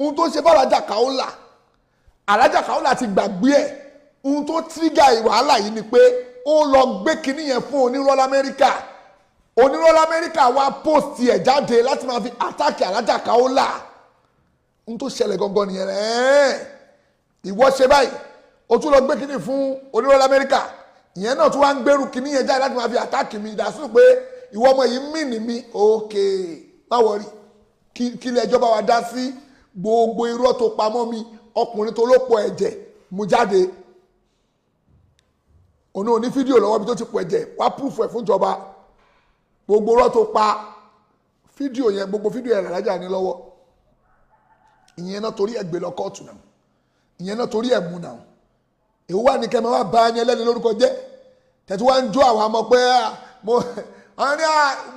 ohun tó ṣe fún alájà Kaola ti gbàgbé ẹ̀ ohun tó tírígà wàhálà yìí ni pé ó lọ gbé kinní yẹn fún onírọ́ lamẹ́ríkà wá post ẹ̀ jáde láti máa fi àtàkì alájà Kaola ohun tó ṣẹlẹ̀ gangan nìyẹn ìwọ ṣe báyìí o tún lọ gbé kinní fún onírọ́ lamẹ́ríkà ìyẹn náà tún wá ń gbèrú kinní yẹn jáde láti máa fi àtàkì mi ìdásùn pé ìwọ ọmọ yìí mì ní mi òkè má wọrí kí ilé ẹjọ́ bá wa dá sí gbogbo irọ́ tó pamọ́ mi ọkùnrin tó ló pọ̀ ẹ̀jẹ̀ mú jáde òun ò ní fídíò lọ́wọ́ bí tó ti pọ̀ ẹ̀jẹ̀ wá púfù ẹ̀ fún ìjọba gbogbo irọ́ tó pa fídíò yẹn gbogbo fídíò yẹn làlájà ní lọ́wọ́ ìyẹn náà torí ẹ̀ gbé lọ kóòtù náà ìyẹn náà torí ẹ̀ mú náà èwo wà ní kẹ́mẹ́ wá bá ẹni ẹlẹ́ni lórúkọ jẹ́ tẹ̀tí wá ń jó àwọn ọmọ pé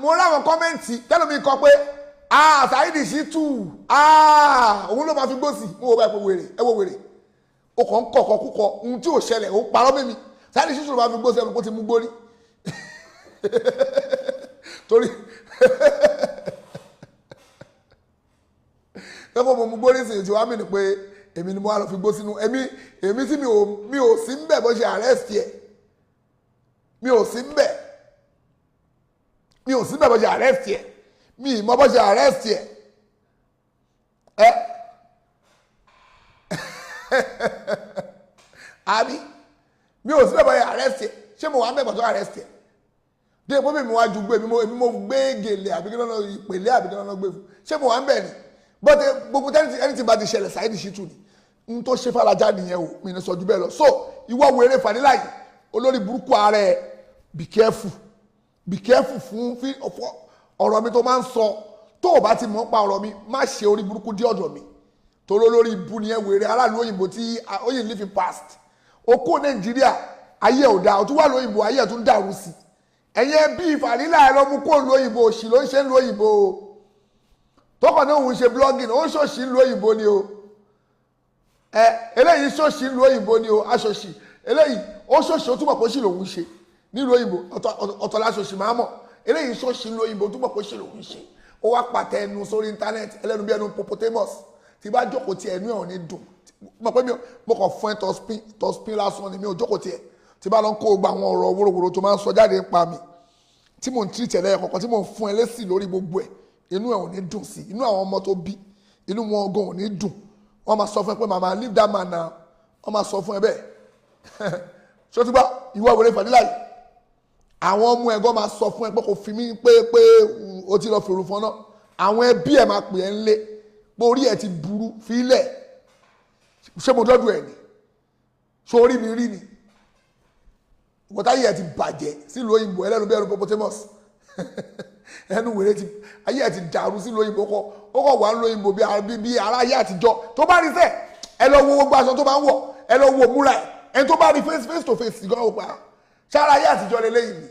mo ráwọn kọ́mẹ́ǹtì tẹ́lómi kọ pé Saheed Shittu òun ló máa fi gbósì mo wò bá ẹ wo wèrè o kàn ń kọ̀kọ́ kúkọ ohun tí ò ṣẹlẹ̀ ó parọ́ mímí Saheed Shittu ló máa fi gbósì ẹnu kó ti mú gbórí torí tẹ́fọ́ mo mú gbórí sí ti wá mí ni pé èmi ni mo wá lọ fi gbó sínú èmi tí mi ò sí ń bẹ̀ bó ṣe arrest yẹ mi ò sí ń bẹ̀ bó ṣe arrest yẹ mi ì mọ bó ṣe arrest yẹ àbí mi ò sí bẹ̀ bó ṣe arrest yẹ ṣé mo wà ń bẹ̀ bó ṣe arrest yẹ dé pé mi wá ju gbé èmi mo gbé gèlè àbí kí lọ́nà ìpèlè àbí kí lọ́nà gbé fún ṣé mo wà ń bẹ̀ ni bọ́tẹ gbogbo ẹni tí bá ti ṣẹlẹ̀ Saheed Shittu ni n tó ṣe fàlàjà nìyẹn o mi ní sọ ju bẹ́ẹ̀ lọ so ìwọ wèrè Falila yìí olórí burúkú ààrẹ be careful fún ọ̀rọ̀ mi tó máa ń sọ tó o bá ti mọ̀ pa ọ̀rọ̀ mi má ṣe orí burúkú dé ọ̀dọ̀ mi torí olórí ibu nìyẹn wèrè aráàlú òyìnbó tí ó yìí live in past o kó Nàìjíríà ayé ò dáa o tún wà lóyìnbó ayé ẹ̀ tún dàrú sí ẹ̀yẹ bíi Falila ẹ̀ lọ mú kó lóyìnbó òṣì ló ń ṣe lóyìnbó o tọkọ náà òun ṣe blogging ó ń ṣòṣì ń lo òyìnbó ni o eléyìí ṣòṣì ń lo òyìnbó ni o aṣòṣì eléyìí ó ṣòṣì ó túbọ̀ kó sì lòun ṣe nílùú òyìnbó ọ̀tọ̀ láṣòṣì máa mọ̀ eléyìí ṣòṣì ń lo òyìnbó túbọ̀ kó sì lòun ṣe ó wá pàtẹ ẹnu sórí íńtánẹ́ẹ̀tì ẹlẹ́nu bí ẹnu hippopotamus tí bá jókòó tiẹ̀ ẹnu ẹ̀ ò ní dùn mọ̀ pé mo kàn fún ẹ tọ́spín lásán ni mi ò jókòó tiẹ̀ tí bá lọ ń kó gba àwọn ọ̀rọ̀ wóróworó tó máa ń sọ jáde ń pa mi tí mò ń tì tẹ̀lé ẹ̀kọ̀kan tí mò ń fún ẹ lésì lórí gbogbo ẹ̀ inú ẹ̀ ò ní dùn sí inú àwọn ọmọ tó bí inú wọn gan ò ní dùn wọ́n máa sọ fún ẹ pé màmá leave that man now wọ́n máa sọ fún ẹ bẹ́ẹ̀ ṣé o ti gbọ́ ìwọ wèrè Falila yìí àwọn ọmọ ẹ̀gọ́ máa sọ fún ẹ pé kò fi mí pé o ti lọ fèrò fún ọ náà àwọn ẹbí ẹ̀ máa pè ẹ́ ńlé pé orí ẹ̀ ti burú fílẹ̀ ṣé mo dọ́dún ẹ̀ ni ṣé orí mi rí ni ìwọ́táyé ẹ̀ ti bàjẹ́ sílùú òyìnbó ẹlẹ́nu bí ẹnu hippopotamus ẹnu wèrè ti ayé ẹ ti dàrú sí lóyìnbó ó kọ wà ń lóyìnbó bí ara ayé àtijọ́ tó bá rí sẹ ẹ lọ wo gbogbo aṣọ tó bá ń wọ̀ ẹ lọ wo múra ẹ ẹni tó bá rí face to face gan ó pa ṣára ayé àtijọ́ lélẹ́yìn ni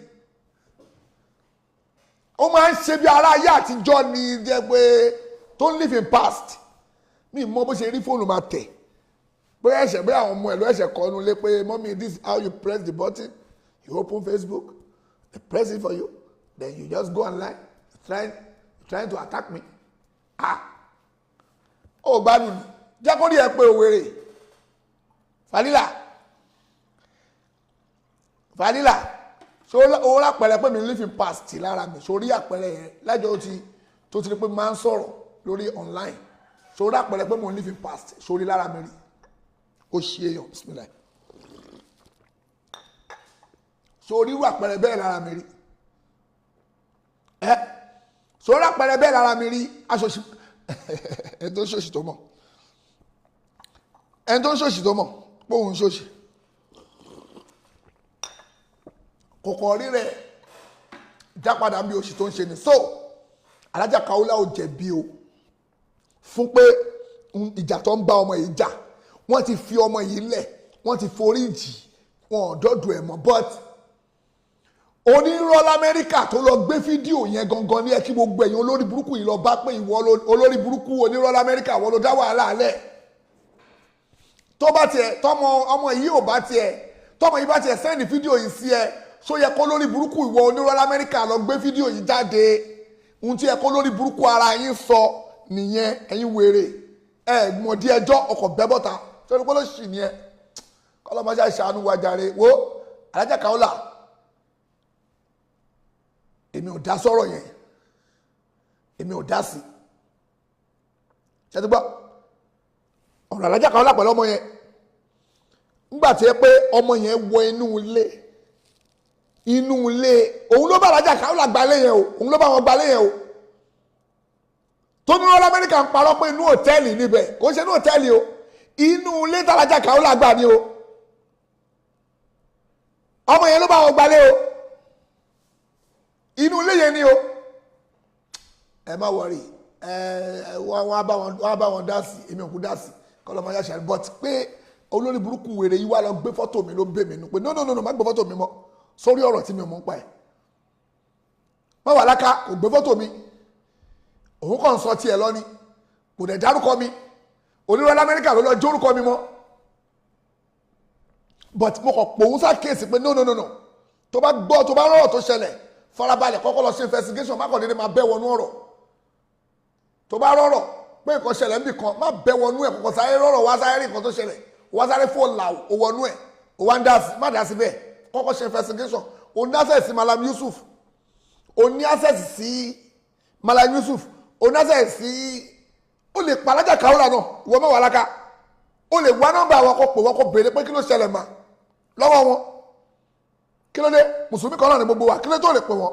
ó máa ń ṣe bí ara ayé àtijọ́ ni jẹ́ pé tó ń live in past mi mọ bó ṣe rí fóònù máa tẹ̀ bóyá ẹ̀ṣẹ̀ bóyá àwọn ọmọ ẹ̀ ló ẹ̀ṣẹ̀ kọ́ ọ́nú lé pé mommy this is how you press the button you open Facebook they press it for you. Then you just go online trying to attack me. Ó gbádùn ni jẹ́ kó rí ẹ pé òwèrè Falila ṣó o lápẹẹrẹ pé mi live in past lára mi ṣó rí àpẹẹrẹ yẹn lájọ tó ti rí pé máa ń sọ̀rọ̀ lórí online ṣó rí àpẹẹrẹ pé mo live in past ṣó rí lára mi rí ó ṣe èèyàn bismillah ṣó rí àpẹẹrẹ bẹ́ẹ̀ lára mi rí sórí àpẹẹrẹ bẹ́ẹ̀ lára mi rí aṣòṣì ẹni tó ń ṣòṣì tó mọ̀ ẹni tó ń ṣòṣì tó mọ̀ pé òun ń ṣòṣì kòkò rí rẹ̀ jápadà bí òṣì tó ń ṣe ni so Alájà Kaola ò jẹ̀bi o fún pé ìjà tó ń bá ọmọ yìí jà wọ́n ti fi ọmọ yìí lẹ̀ wọ́n ti forí jì wọn ò dọ́dọ̀ ẹ̀ mọ́ but onírọ́ lamẹ́ríkà tó lọ gbé fídíò yẹn gangan ní ẹ kí gbogbo ẹ̀yin olórí burúkú yìí lọ bá pé ìwọ olórí burúkú onírọ́ lamẹ́ríkà wọ́n ló dá wàhálà alẹ́ tó bá tiẹ̀ tọmọ ọmọ yìí ò bá tiẹ̀ tọmọ yìí bá tiẹ̀ sẹ́ndì fídíò yìí sí ẹ só yẹ kó lórí burúkú ìwọ onírọ́ lamẹ́ríkà lọ gbé fídíò yìí jáde ohun tí yẹ kó lórí burúkú ara yín sọ nìyẹn ẹ̀yin wèrè ẹ mọ̀dí ẹjọ́ ọkọ̀ bẹ́bọ̀ta sọ́ni pé ló ṣì ní ẹ kọ́lọ́mọṣẹ́ ìṣàánú wa jàre wo Alájà Kaola èmi ò dá sọ̀rọ̀ yẹn èmi ò dá sí ṣẹ́tí gbọ́ ọ̀rọ̀ Alájà Kaola pẹ̀lú ọmọ yẹn nígbà tí ẹ pé ọmọ yẹn wọ inú ilé òun ló bá Alájà Kaola gbalé yẹn o òun ló bá wọn gbalé yẹn o tó ní wọn lamẹ́ríkà ń parọ́ pé inú hòtẹ́ẹ̀lì níbẹ̀ kò ṣe inú hòtẹ́ẹ̀lì o inú ilé tí Alájà Kaola gbà ní o ọmọ yẹn ló bá wọn gbalé o inú ilé yẹn ni o ẹ má wọrí wọn á bá wọn dá sí èmi ò kú dá sí kọlọmọ yá ṣàlẹ but pé olórí burúkú wèrè yìí wá lọ gbé fọ́tò mi ló ń bè mí nù pé no má gbé fọ́tò mi mọ́ sórí ọ̀rọ̀ tí mi ò mọ̀ ń pa ẹ̀ Mewolaka kò gbé fọ́tò mi òun kàn sọ tiẹ̀ lọ ni kò dẹ̀ dárúkọ mi onírọ̀ lamẹ́ríkà ló lọ jórúkọ mi mọ́ but mo kàn pòun sá kéèsì pé no tó bá gbọ́ tó bá rọ̀rọ̀ tó ṣẹlẹ̀ farabalẹ̀ kọ́kọ́ lọ ṣe investigation má kàn dédé máa bẹ́ wọnú ọ̀rọ̀ tó bá rọ̀rọ̀ pé nǹkan ṣẹlẹ̀ níbì kan má bẹ́ wọnú ẹ̀ kọ́kọ́ sáré rọ̀rọ̀ wá sáré rí nǹkan tó ṣẹlẹ̀ wá sáré fò là ó wọnú ẹ̀ ó wá ń dá sí má dá sí bẹ́ẹ̀ kọ́kọ́ ṣe investigation ó ní access sí Malam Yusuf ó ní access sí Malam Yusuf ó ní access sí ó lè pa Alájà Kaola náà ìwọ Mewolaka ó lè wá nọ́mbà wọn kó pè wọn kó béèrè pé kí ló ṣẹlẹ̀ mà lọ́wọ́ wọn kí ló dé mùsùlùmí kan náà ní gbogbo wa kí ló tó lè pè wọ́n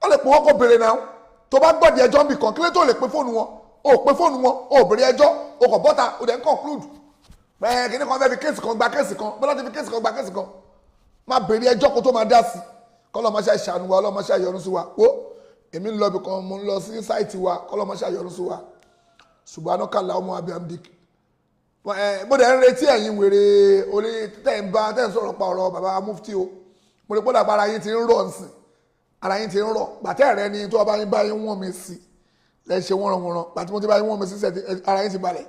ó lè pè wọ́n kó béèrè náà tó bá gbọ́dì ẹjọ́ níbì kan kí ló tó lè pè fóònù wọn ó pè fóònù wọn ó béèrè ẹjọ́ ó kọ̀ bọ́ta ó dẹ̀ ń conclude pẹ̀ẹ́ kí ní kan fẹ́ fi kéèsì kan gba kéèsì kan bọ́lá ti fi kéèsì kan gba kéèsì kan má béèrè ẹjọ́ kó tó máa dá sí kọ́lọ́mọṣẹ́ ìṣàánú wa ọlọ́mọṣẹ́ ìyọnu sí wa ó èmi ń lọ ibì kan mo ń lọ sí sáìtì wa kọ́lọ́mọṣẹ́ ìyọnu sí wa subhanaka Allahumma wa bihamdik mo dẹ̀ ń retí ẹ̀yin wèrè orí tẹ̀ ń sọ̀rọ̀ pa ọ̀rọ̀ bàbá mufti o mo rí pọ́dà ara yín ti ń rọ̀ nsìn ara yín ti ń rọ̀ gbàtẹ́ rẹ ni tó ọba yín bá yín wọ́n mi sí lẹ́ ṣe wọ́nranwọ́nran gbàtí mo ti bá yín wọ́n mi sí ara yín ti balẹ̀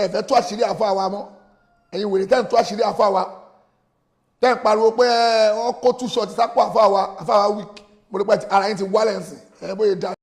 ẹ fẹ́ tó àṣírí àfọ àwa mọ́ ẹ̀yin wèrè tẹ́ ń tó àṣírí àfọ àwa tẹ́ ń pariwo pé wọ́n kó túṣọ ti sápò àfọ àwa wík mo rí pé ara yín ti wálẹ̀ nsìn bóyá dá